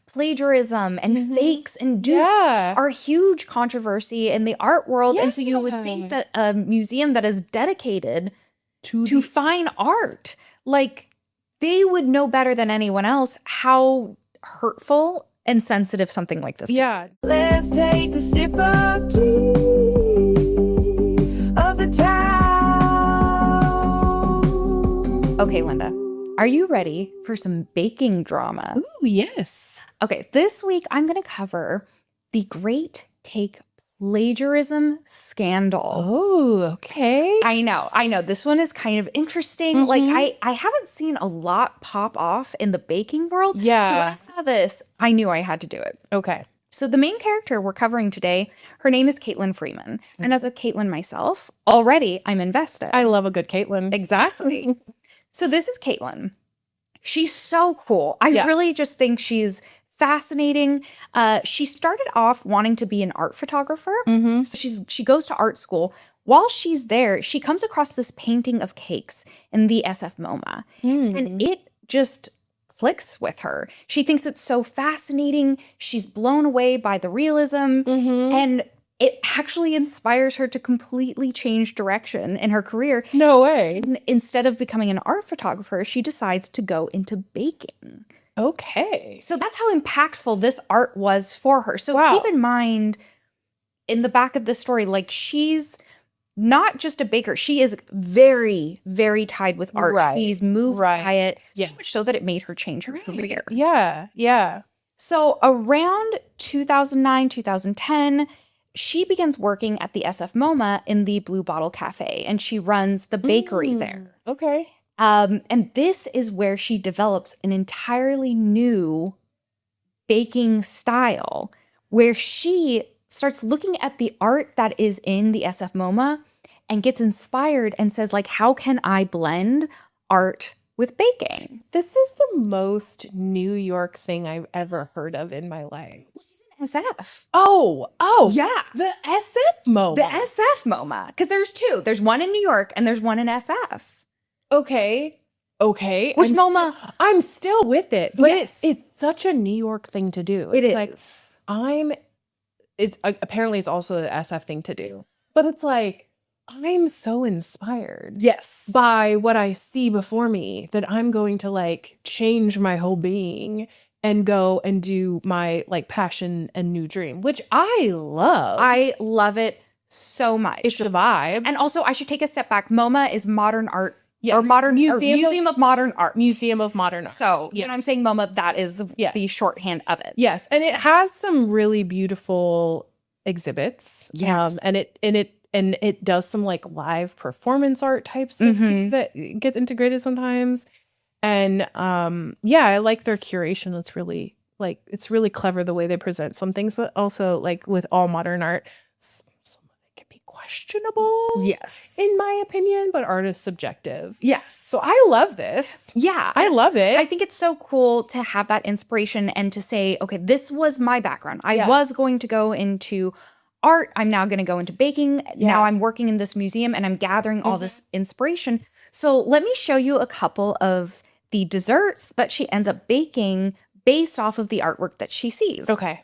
plagiarism and fakes and dupes are a huge controversy in the art world. And so you would think that a museum that is dedicated to fine art, like, they would know better than anyone else how hurtful and sensitive something like this can be. Let's take a sip of tea of the town. Okay, Linda, are you ready for some baking drama? Ooh, yes. Okay, this week I'm going to cover the Great Cake Plagiarism Scandal. Oh, okay. I know. This one is kind of interesting. Like, I haven't seen a lot pop off in the baking world. Yeah. So when I saw this, I knew I had to do it. Okay. So the main character we're covering today, her name is Caitlyn Freeman. And as a Caitlyn myself, already I'm invested. I love a good Caitlyn. Exactly. So this is Caitlyn. She's so cool. I really just think she's fascinating. She started off wanting to be an art photographer. So she goes to art school. While she's there, she comes across this painting of cakes in the SF MoMA. And it just clicks with her. She thinks it's so fascinating. She's blown away by the realism. And it actually inspires her to completely change direction in her career. No way. And instead of becoming an art photographer, she decides to go into baking. Okay. So that's how impactful this art was for her. So keep in mind, in the back of the story, like, she's not just a baker. She is very, very tied with art. She's moved by it so much so that it made her change her career. Yeah. So around 2009, 2010, she begins working at the SF MoMA in the Blue Bottle Cafe, and she runs the bakery there. Okay. And this is where she develops an entirely new baking style, where she starts looking at the art that is in the SF MoMA and gets inspired and says, like, how can I blend art with baking? This is the most New York thing I've ever heard of in my life. This is an SF. Oh, Yeah. the SF MoMA. The SF MoMA. Because there's two. There's one in New York and there's one in SF. Okay. Which MoMA? I'm still with it. But Yes. it's such a New York thing to do. It It's like, it's apparently it's also the SF thing to do. But it's like, I'm so inspired Yes. by what I see before me that I'm going to, like, change my whole being and go and do my, like, passion and new dream, which I love. I love it so much. It's a vibe. And also, I should take a step back. MoMA is modern art. Yes. Or Museum of Modern Art. Museum of Modern Art. So when I'm saying MoMA, that is the shorthand of it. Yes, and it has some really beautiful exhibits. Yes. And it does some, like, live performance art type stuff too that gets integrated sometimes. And I like their curation. It's really, like, it's really clever the way they present some things, but also, like, with all modern art, some of it can be questionable. Yes. In my opinion, but art is subjective. Yes. So I love this. Yeah. I love it. I think it's so cool to have that inspiration and to say, okay, this was my background. I was going to go into art. I'm now going to go into baking. Now I'm working in this museum and I'm gathering all this inspiration. So let me show you a couple of the desserts that she ends up baking based off of the artwork that she sees. Okay.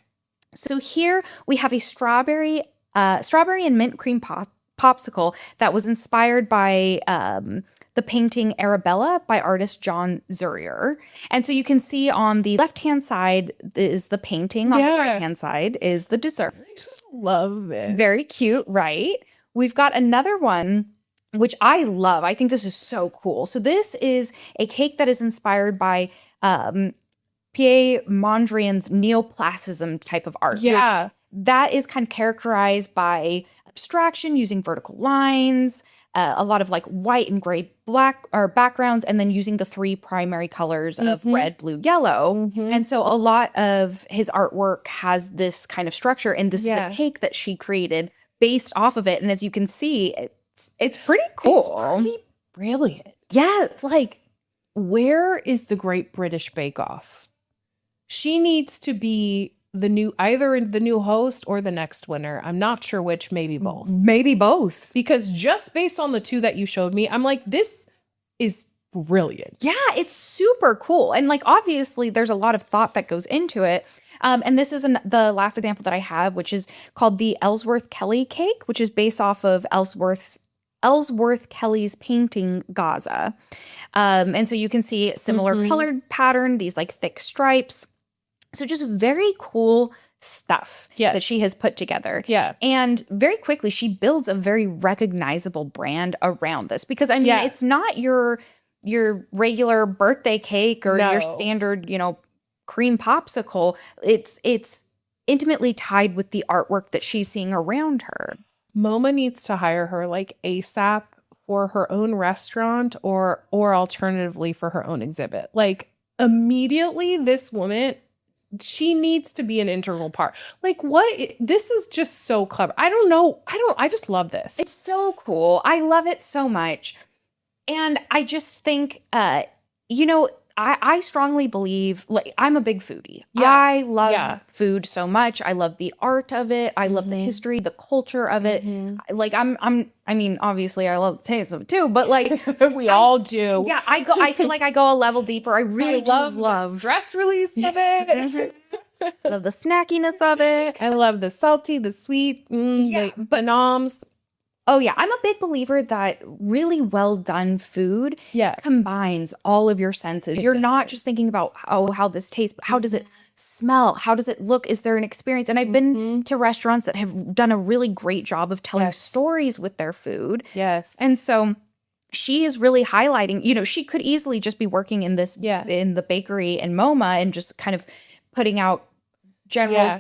So here we have a strawberry and mint cream popsicle that was inspired by the painting Arabella by artist John Zurier. And so you can see on the left-hand side is the painting. On the right-hand side is the dessert. I just love this. Very cute, right? We've got another one, which I love. I think this is so cool. So this is a cake that is inspired by P.A. Mondrian's neoplasm type of art. Yeah. That is kind of characterized by abstraction using vertical lines, a lot of, like, white and gray backgrounds, and then using the three primary colors of red, blue, yellow. And so a lot of his artwork has this kind of structure, and this is a cake that she created based off of it. And as you can see, it's pretty cool. It's pretty brilliant. Yes. Like, where is the Great British Bake Off? She needs to be either the new host or the next winner. I'm not sure which, maybe both. Maybe both. Because just based on the two that you showed me, I'm like, this is brilliant. Yeah, it's super cool. And like, obviously, there's a lot of thought that goes into it. And this is the last example that I have, which is called the Ellsworth Kelly cake, which is based off of Ellsworth Kelly's painting Gaza. And so you can see similar colored pattern, these like thick stripes. So just very cool stuff that she has put together. Yeah. And very quickly, she builds a very recognizable brand around this, because I mean, it's not your regular birthday cake or your standard, cream popsicle. It's intimately tied with the artwork that she's seeing around her. MoMA needs to hire her like ASAP for her own restaurant or alternatively for her own exhibit. Like immediately, this woman, she needs to be an integral part. Like this is just so clever. I just love this. It's so cool. I love it so much. And I just think, I strongly believe, like, I'm a big foodie. Yeah. I love food so much. I love the art of it. I love the history, the culture of it. Like, I mean, obviously I love the taste of it too, but like we all do. Yeah, I feel like I go a level deeper. I really love the stress release of it. love the snackiness of it. I love the salty, the sweet, the bananas. Oh yeah, I'm a big believer that really well done food combines all of your senses. You're not just thinking about how this tastes, but how does it smell? How does it look? Is there an experience? And I've been to restaurants that have done a really great job of telling stories with their food. Yes. And so she is really highlighting, she could easily just be working in this in the bakery in MoMA and just kind of putting out general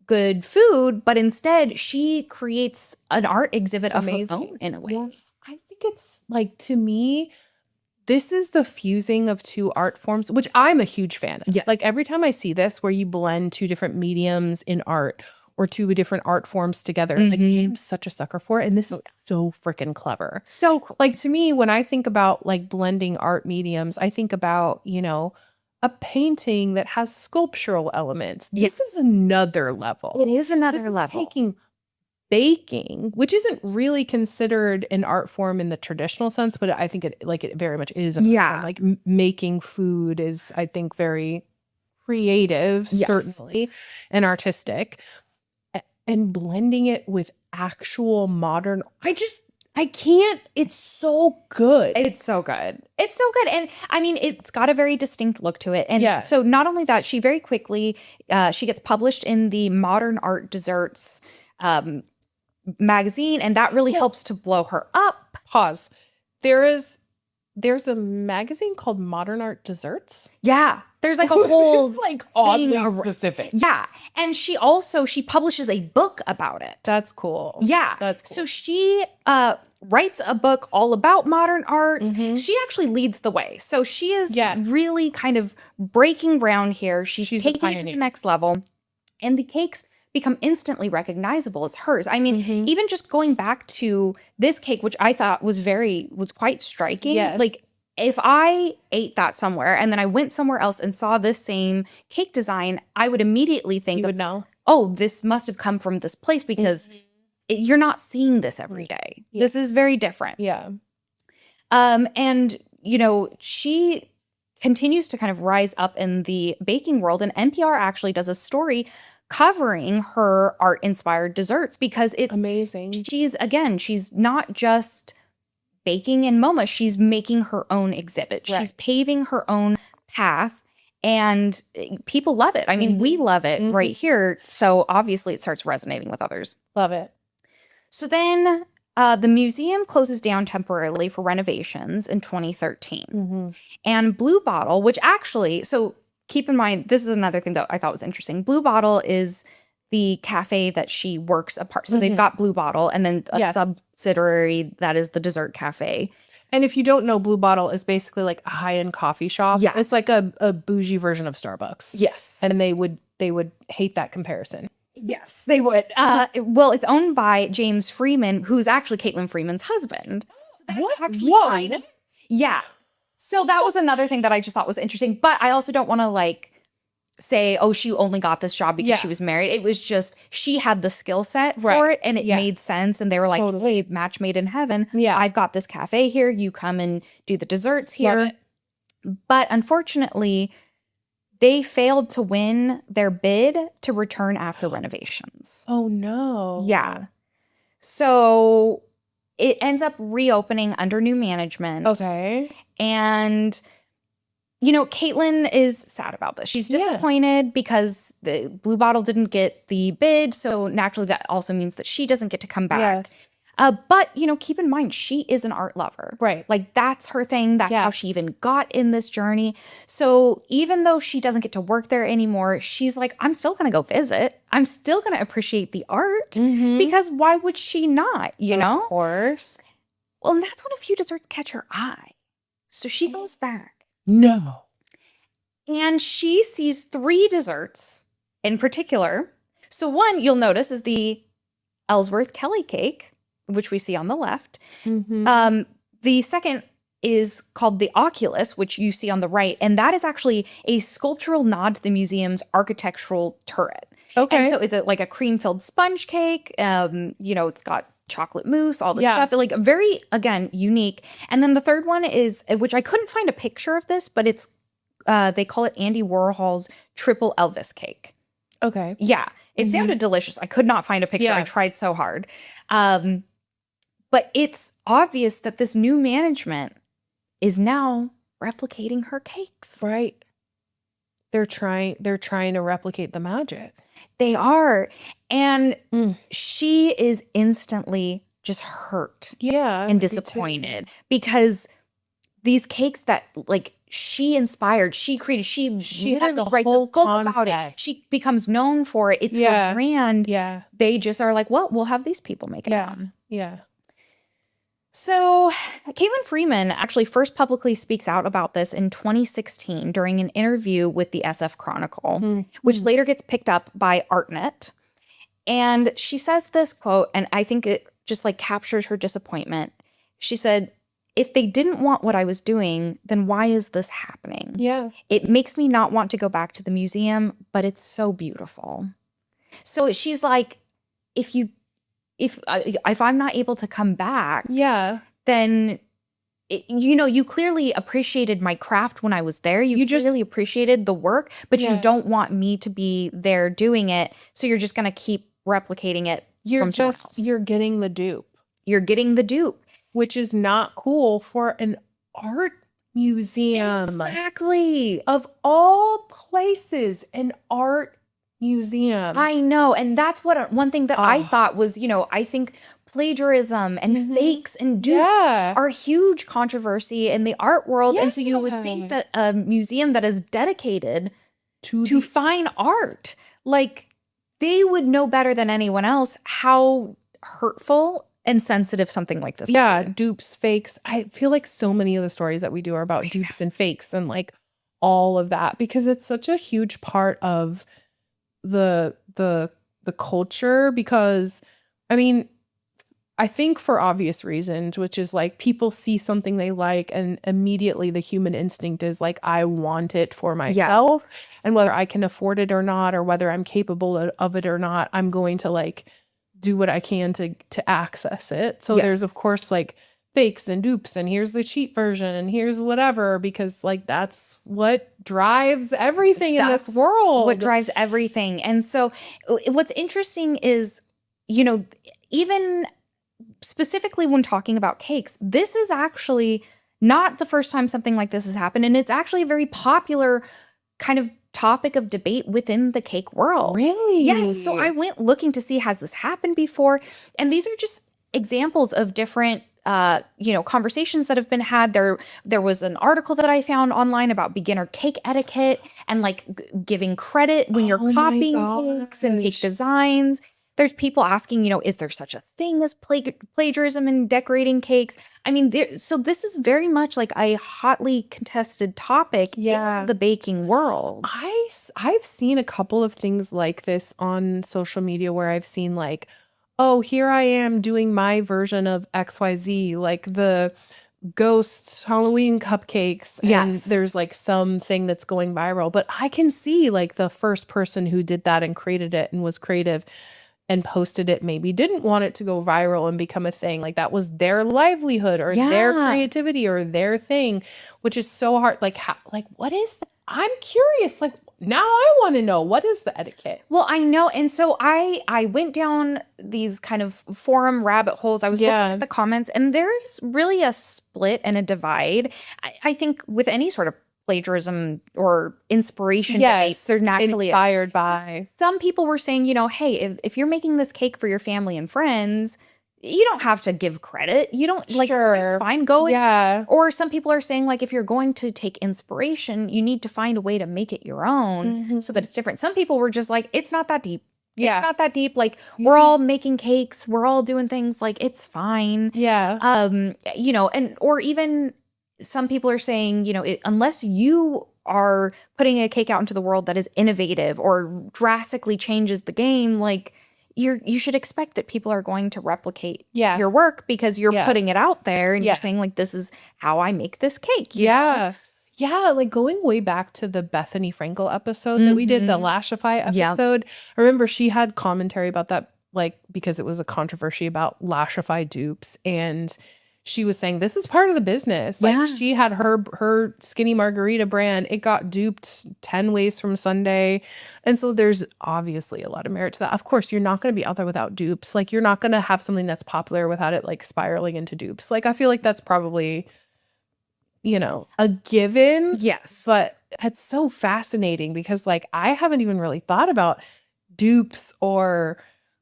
good food, but instead she creates an art exhibit of her own in a way. Yes. I think it's like, to me, this is the fusing of two art forms, which I'm a huge fan of. Yes. Like every time I see this, where you blend two different mediums in art or two different art forms together, like I'm such a sucker for it. And this is so freaking clever. So cool. Like, to me, when I think about like blending art mediums, I think about, a painting that has sculptural elements. This is another level. It is another This is level. taking baking, which isn't really considered an art form in the traditional sense, but I think it very much is. An art form. Like making food is, I think, very creative, certainly, and artistic, and blending it with actual modern. I can't. It's so good. It's so good. It's so good. And I mean, it's got a very distinct look to it. And so not only that, she very quickly, she gets published in the Modern Art Desserts magazine. And that really helps to blow her up. Pause. There's a magazine called Modern Art Desserts. Yeah. There's like a whole it's like oddly specific. Yeah. And she publishes a book about it. That's cool. Yeah. That's cool. So she writes a book all about modern art. She actually leads the way. So she is really kind of breaking ground here. She's taking it to the next level. And the cakes become instantly recognizable as hers. I mean, even just going back to this cake, which I thought was quite striking. Yes. Like, if I ate that somewhere and then I went somewhere else and saw this same cake design, I would immediately think this must have come from this place, because you're not seeing this every day. Yeah. This is very different. Yeah. And, she continues to kind of rise up in the baking world, and NPR actually does a story covering her art-inspired desserts, because it's amazing. She's not just baking in MoMA, she's making her own exhibit. She's paving her own path, and people love it. I mean, we love it right here. So obviously it starts resonating with others. Love it. So then the museum closes down temporarily for renovations in 2013. And Blue Bottle, which actually, so keep in mind, this is another thing that I thought was interesting. Blue Bottle is the cafe that she works apart. So they've got Blue Bottle and then a subsidiary that is the dessert cafe. And if you don't know, Blue Bottle is basically like a high-end coffee shop. Yeah. It's like a bougie version of Starbucks. Yes. And they would hate that comparison. Yes, they would. Well, it's owned by James Freeman, who's actually Caitlyn Freeman's husband. So that's actually kind of. Yeah. So that was another thing that I just thought was interesting. But I also don't want to say, oh, she only got this job because she was married. It was just she had the skill set for it, and it made sense. And they were like, hey, match made in heaven. Yeah. I've got this cafe here. You come and do the desserts here. But unfortunately, they failed to win their bid to return after renovations. Oh, no. Yeah. So it ends up reopening under new management. Okay. And, you know, Caitlyn is sad about this. She's disappointed because the Blue Bottle didn't get the bid. So naturally, that also means that she doesn't get to come back. Yes. But, you know, keep in mind, she is an art lover. Right. Like, that's her thing. That's how she even got in this journey. So even though she doesn't get to work there anymore, she's like, I'm still going to go visit. I'm still going to appreciate the art because why would she not, you know? Of course. Well, and that's when a few desserts catch her eye. So she goes back. No. And she sees 3 desserts in particular. So one you'll notice is the Ellsworth Kelly cake, which we see on the left. The second is called the Oculus, which you see on the right. And that is actually a sculptural nod to the museum's architectural turret. Okay. And so it's like a cream-filled sponge cake. You know, it's got chocolate mousse, all this stuff. Like very, again, unique. And then the third one is, which I couldn't find a picture of this, but it's, they call it Andy Warhol's triple Elvis cake. Okay. Yeah. It sounded delicious. I could not find a picture. I tried so hard. But it's obvious that this new management is now replicating her cakes. Right. They're trying to replicate the magic. They are. And she is instantly just hurt. And disappointed because these cakes that like she inspired, she created, she literally writes a book about it. She becomes known for it. It's her brand. Yeah. They just are like, well, we'll have these people make it happen. Yeah. So Caitlyn Freeman actually first publicly speaks out about this in 2016 during an interview with the SF Chronicle, which later gets picked up by ArtNet. And she says this quote, and I think it just like captures her disappointment. She said, if they didn't want what I was doing, then why is this happening? Yeah. It makes me not want to go back to the museum, but it's so beautiful. So she's like, if I'm not able to come back, then you know, you clearly appreciated my craft when I was there. You just really appreciated the work, but you don't want me to be there doing it. So you're just going to keep replicating it from someone else. You're getting the dupe. You're getting the dupe. Which is not cool for an art museum. Exactly. Of all places, an art museum. I know. And that's what one thing that I thought was, you know, I think plagiarism and fakes and dupes are a huge controversy in the art world. And so you would think that a museum that is dedicated to fine art, like they would know better than anyone else how hurtful and sensitive something like this. Yeah, dupes, fakes. I feel like so many of the stories that we do are about dupes and fakes and like all of that because it's such a huge part of the culture because I mean, I think for obvious reasons, which is like people see something they like and immediately the human instinct is like, I want it for myself. And whether I can afford it or not, or whether I'm capable of it or not, I'm going to like do what I can to access it. So there's of course like fakes and dupes and here's the cheap version and here's whatever because like that's what drives everything in this world. What drives everything. And so what's interesting is, you know, even specifically when talking about cakes, this is actually not the first time something like this has happened. And it's actually a very popular kind of topic of debate within the cake world. Really? Yeah. So I went looking to see, has this happened before? And these are just examples of different you know, conversations that have been had. There was an article that I found online about beginner cake etiquette and like giving credit when you're copying cakes and cake designs. There's people asking, you know, is there such a thing as plagiarism in decorating cakes? I mean, so this is very much like a hotly contested topic in the baking world. I've seen a couple of things like this on social media where I've seen like, oh, here I am doing my version of XYZ, like the ghosts, Halloween cupcakes, and Yes. there's like something that's going viral. But I can see like the first person who did that and created it and was creative and posted it maybe didn't want it to go viral and become a thing. Like that was their livelihood or their Yeah. creativity or their thing, which is so hard. Like how, like what is I'm curious. Like now I want to know, what is the etiquette? Well, I know. And so I went down these kind of forum rabbit holes. I was looking Yeah. at the comments, and there's really a split and a divide. I think with any sort of plagiarism or inspiration debates, there's naturally inspired by. some people were saying, hey, if you're making this cake for your family and friends, you don't have to give credit. You don't like, Sure. it's fine, go. Yeah. Or some people are saying, like, if you're going to take inspiration, you need to find a way to make it your own so that it's different. Some people were just like, it's not that deep. Yeah. It's not that deep. Like, we're all making cakes. We're all doing things. Like, it's fine. Yeah. And or even some people are saying, unless you are putting a cake out into the world that is innovative or drastically changes the game, like you should expect that people are going to replicate your work because you're putting it out there and you're saying like, this is how I make this cake. you know? Yeah. Yeah, like going way back to the Bethany Frankel episode that we did, the Lashify episode. I remember she had commentary about that, like, because it was a controversy about Lashify dupes. And she was saying, this is part of the business. Like, she had her Skinny Margarita brand. It got duped 10 ways from Sunday. And so there's obviously a lot of merit to that. Of course, you're not going to be out there without dupes. Like, you're not going to have something that's popular without it, like, spiraling into dupes. Like, I feel like that's probably, a given. Yes. But it's so fascinating because, like, I haven't even really thought about dupes or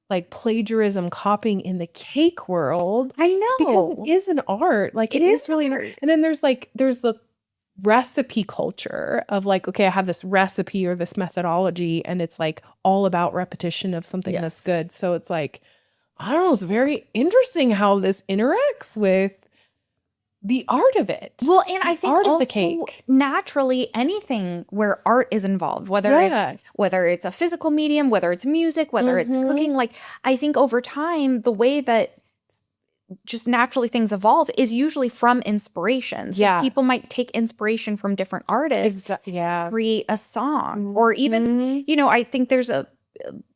like plagiarism, copying in the cake world. I know. Because it is an art. Like, it is really an art. And then there's the recipe culture of like, okay, I have this recipe or this methodology, and it's like all about repetition of something that's good. So it's like, I don't know, it's very interesting how this interacts with the art of it. Well, and I think art also of the cake. Naturally anything where art is involved, whether it's a physical medium, whether it's music, whether it's cooking, like I think over time the way that just naturally things evolve is usually from inspiration. So people might take inspiration from different artists, create a song, or even I think there's a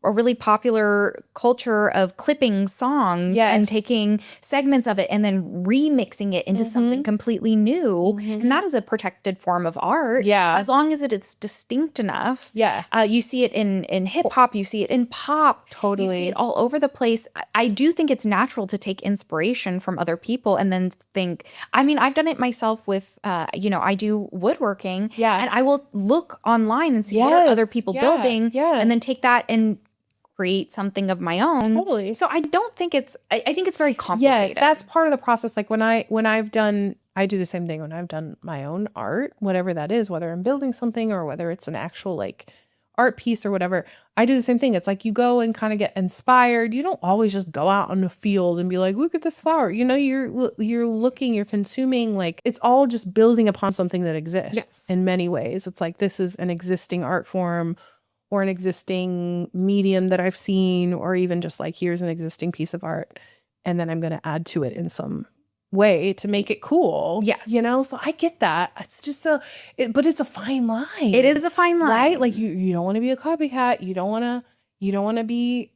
really popular culture of clipping songs and taking segments of it and then remixing it into something completely new. And that is a protected form of art. Yeah. As long as it's distinct enough. Yeah. You see it in hip hop, you see it in pop. Totally. You see it all over the place. I do think it's natural to take inspiration from other people and then think, I mean, I've done it myself with, I do woodworking. Yeah. And I will look online and see what are other people building and then take that and create something of my own. Totally. So I don't think I think it's very complicated. Yes, that's part of the process. Like I do the same thing when I've done my own art, whatever that is, whether I'm building something or whether it's an actual like art piece or whatever. I do the same thing. It's like you go and kind of get inspired. You don't always just go out on the field and be like, look at this flower. You're looking, you're consuming, like it's all just building upon something that exists in many ways. It's like this is an existing art form or an existing medium that I've seen, or even just like, here's an existing piece of art. And then I'm going to add to it in some way to make it cool. Yes. So I get that. It's just but it's a fine line. It is a fine line. Right? Like you don't want to be a copycat. You don't want to be,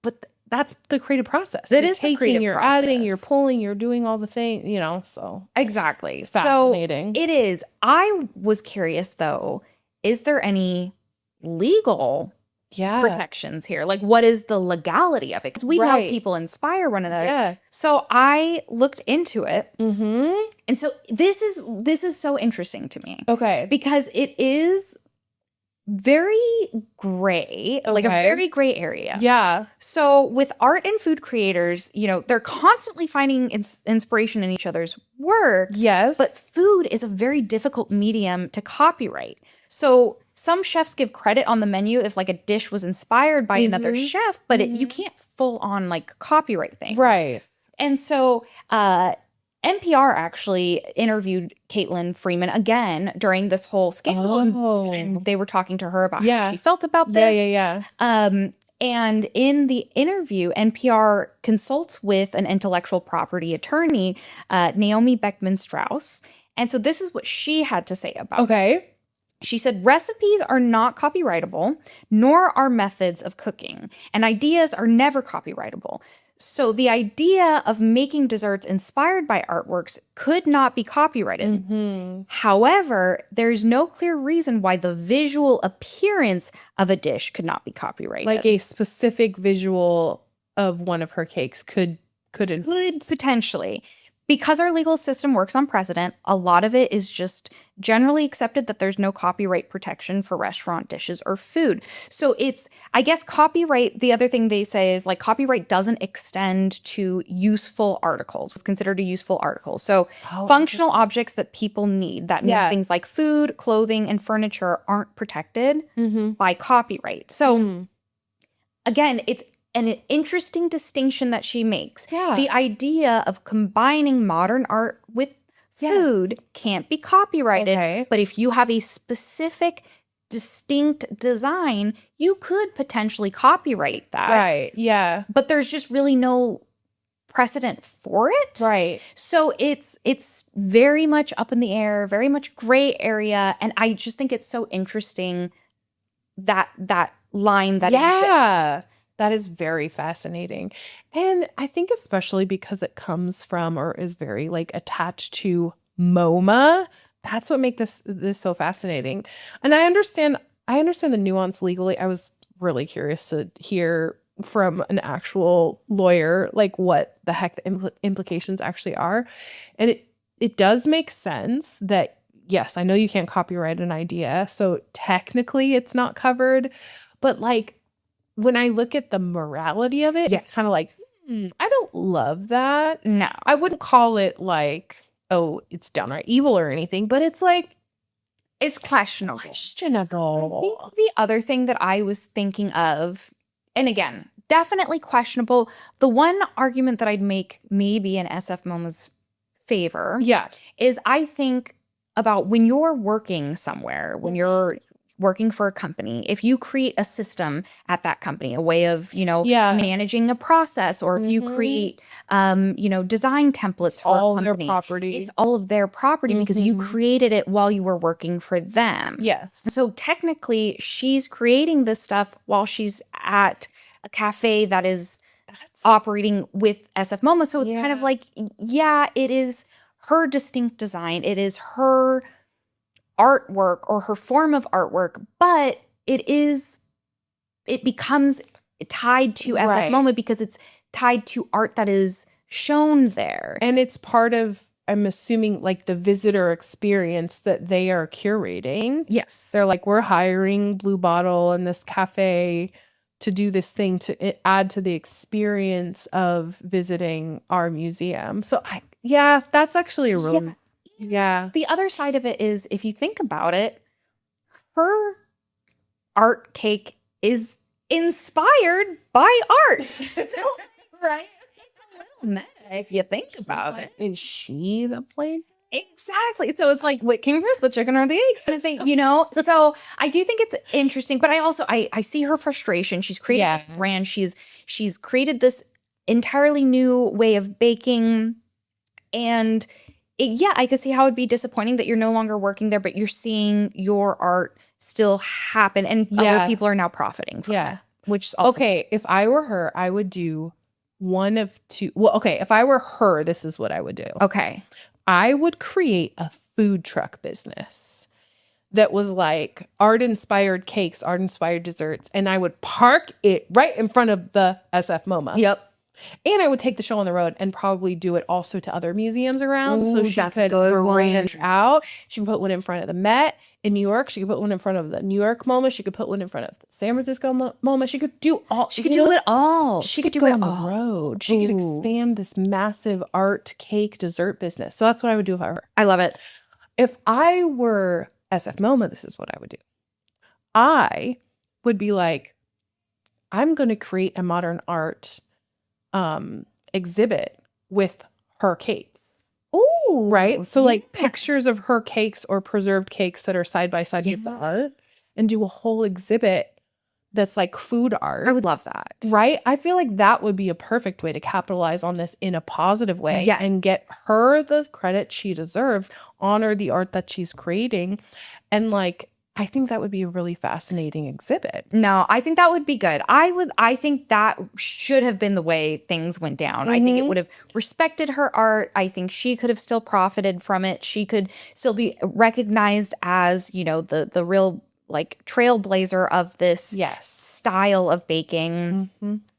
but that's the creative process. That is the creative you're process. adding, you're pulling, you're doing all the things, so. Exactly. It's fascinating. So it is. I was curious though, is there any legal protections here? Like, what is the legality of it? Because we know people inspire one another. Yeah. So I looked into it. And so this is so interesting to me. Okay. Because it is very gray, like a very gray area. Yeah. So with art and food creators, they're constantly finding inspiration in each other's work. Yes. But food is a very difficult medium to copyright. So some chefs give credit on the menu if like a dish was inspired by another chef, but you can't full on like copyright things. Right. And so NPR actually interviewed Caitlyn Freeman again during this whole scandal. And they were talking to her about how she felt about this. Yeah. And in the interview, NPR consults with an intellectual property attorney, Naomi Beckman Strauss. And so this is what she had to say about it. Okay. She said, recipes are not copyrightable, nor are methods of cooking, and ideas are never copyrightable. So the idea of making desserts inspired by artworks could not be copyrighted. However, there's no clear reason why the visual appearance of a dish could not be copyrighted. Like a specific visual of one of her cakes could potentially. Because our legal system works on precedent, a lot of it is just generally accepted that there's no copyright protection for restaurant dishes or food. So it's, I guess, copyright, the other thing they say is like copyright doesn't extend to useful articles. It's considered a useful article. So functional objects that people need, that means things like food, clothing, and furniture aren't protected by copyright. So again, it's an interesting distinction that she makes. The idea of combining modern art with food can't be copyrighted, but if you have a specific, distinct design, you could potentially copyright that. Right, yeah. But there's just really no precedent for it. Right. So it's very much up in the air, very much gray area, and I just think it's so interesting that line that exists. That is very fascinating. And I think especially because it comes from or is very like attached to MoMA, that's what makes this so fascinating. And I understand the nuance legally. I was really curious to hear from an actual lawyer like what the heck the implications actually are. And it does make sense that yes, I know you can't copyright an idea, so technically it's not covered, but like when I look at the morality of it, it's kind of like, I don't love that. No. I wouldn't call it like, oh, it's downright evil or anything, but it's like, it's questionable. I think the other thing that I was thinking of, and again, definitely questionable, the one argument that I'd make maybe in SF MoMA's favor is I think about when you're working somewhere, when you're working for a company, if you create a system at that company, a way of, managing a process, or if you create, design templates for all a company, their property. It's all of their property because you created it while you were working for them. Yes. So technically, she's creating this stuff while she's at a cafe that is operating with SF MoMA. So it's kind of like, it is her distinct design. It is her artwork or her form of artwork, but it becomes tied to SF MoMA because it's tied to art that is shown there. And it's part of, I'm assuming, like the visitor experience that they are curating. Yes. They're like, we're hiring Blue Bottle and this cafe to do this thing to add to the experience of visiting our museum. So that's actually a really The other side of it is, if you think about it, her art cake is inspired by art. So, right? It's a little meta if you think about it. Is she the plane? Exactly. So it's like, what came first, the chicken or the egg kind of thing, So I do think it's interesting, but I also, I see her frustration. She's created this brand. She's created this entirely new way of baking, and I could see how it'd be disappointing that you're no longer working there, but you're seeing your art still happen, and other people are now profiting from it. Which is also if I were her, I would do one of two. Well, if I were her, this is what I would do. Okay. I would create a food truck business that was like art-inspired cakes, art-inspired desserts, and I would park it right in front of the SF MoMA. Yep. And I would take the show on the road and probably do it also to other museums around. Ooh, so she could branch out. She could put one in front of the Met in New York. She could put one in front of the New York MoMA. She could put one in front of the San Francisco MoMA. She could do all. She could do it all. She could do it on the road. She could expand this massive art, cake, dessert business. So that's what I would do if I were her. I love it. If I were SF MoMA, this is what I would do. I would be like, I'm going to create a modern art exhibit with her cakes. Ooh, right? So like pictures of her cakes or preserved cakes that are side by side with the art, and do a whole exhibit that's like food art. I would love that. Right? I feel like that would be a perfect way to capitalize on this in a positive way Yeah. and get her the credit she deserves, honor the art that she's creating. And like, I think that would be a really fascinating exhibit. No, I think that would be good. I think that should have been the way things went down. I think it would have respected her art. I think she could have still profited from it. She could still be recognized as, you know, the real like trailblazer of this style of baking.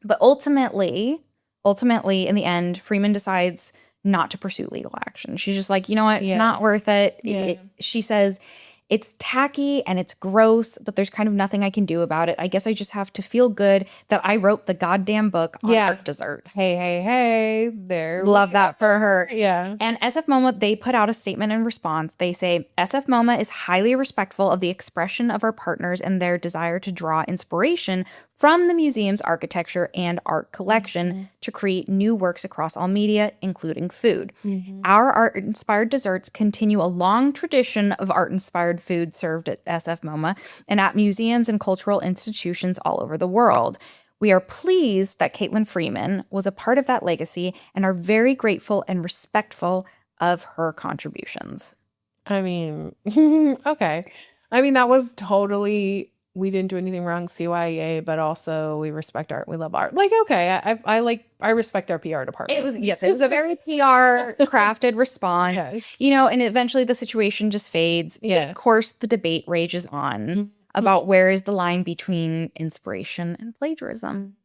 But ultimately, in the end, Freeman decides not to pursue legal action. She's just like, you know what? It's not worth it. She says, it's tacky and it's gross, but there's kind of nothing I can do about it. I guess I just have to feel good that I wrote the goddamn book on art desserts. Hey, there. Love that for her. Yeah. And SF MoMA, they put out a statement in response. They say, SF MoMA is highly respectful of the expression of our partners and their desire to draw inspiration from the museum's architecture and art collection to create new works across all media, including food. Our art-inspired desserts continue a long tradition of art-inspired food served at SF MoMA and at museums and cultural institutions all over the world. We are pleased that Caitlyn Freeman was a part of that legacy and are very grateful and respectful of her contributions. I mean, okay. I mean, that was totally, we didn't do anything wrong, CYA, but also we respect art. We love art. Like, okay, I respect our PR department. It was a very PR crafted response, Yes. you know, and eventually the situation just fades. Yeah. Of course, the debate rages on about where is the line between inspiration and plagiarism.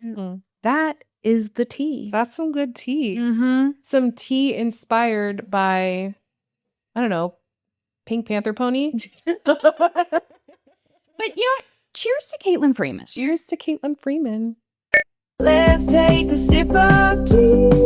And that is the tea. That's some good tea. Mm-hmm. Some tea inspired by, I don't know, Pink Panther Pony. But you know what? Cheers to Caitlyn Freeman. Cheers to Caitlyn Freeman. Let's take a sip of tea.